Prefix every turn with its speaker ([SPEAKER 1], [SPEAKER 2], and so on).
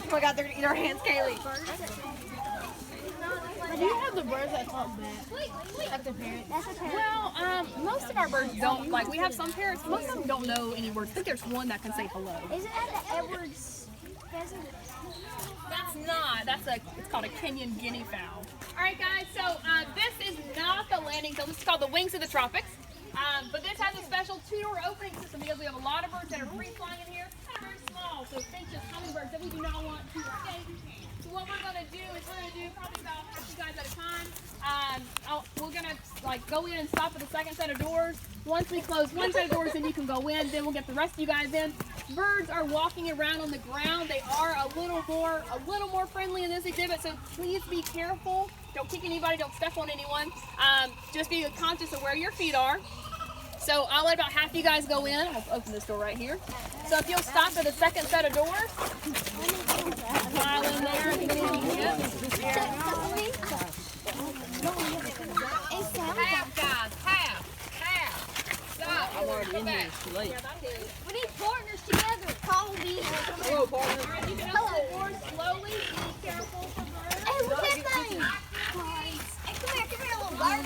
[SPEAKER 1] Oh my God, they're gonna eat our hands, Kaylee.
[SPEAKER 2] Do you have the birds that talk back? Like the parents?
[SPEAKER 3] Well, most of our birds don't. Like, we have some parrots, most of them don't know any words. I think there's one that can say hello.
[SPEAKER 4] Isn't that the Edwards pheasant?
[SPEAKER 3] That's not. It's called a Kenyan guinea fowl. All right, guys. So this is not the landing zone. This is called the Wings of the Tropics. But this has a special two-door opening system because we have a lot of birds that are free flying in here. They're very small, so finches, hummingbirds that we do not want to escape. So what we're gonna do is we're gonna do probably about 50 guys at a time. We're gonna like go in and stop at the second set of doors. Once we close one set of doors, then you can go in. Then we'll get the rest of you guys in. Birds are walking around on the ground. They are a little more friendly in this exhibit. So please be careful. Don't kick anybody. Don't step on anyone. Just be conscious of where your feet are. So I'll let about half of you guys go in. I'll open this door right here. So if you'll stop at the second set of doors, smile in there. Half, guys, half. Stop.
[SPEAKER 1] I'm already in here. It's too late.
[SPEAKER 4] We need partners together. Call me.
[SPEAKER 1] Hello, partner.
[SPEAKER 3] All right, you can open the doors slowly. Be careful for birds.
[SPEAKER 4] Hey, what's that thing? Hey, come here, little bird.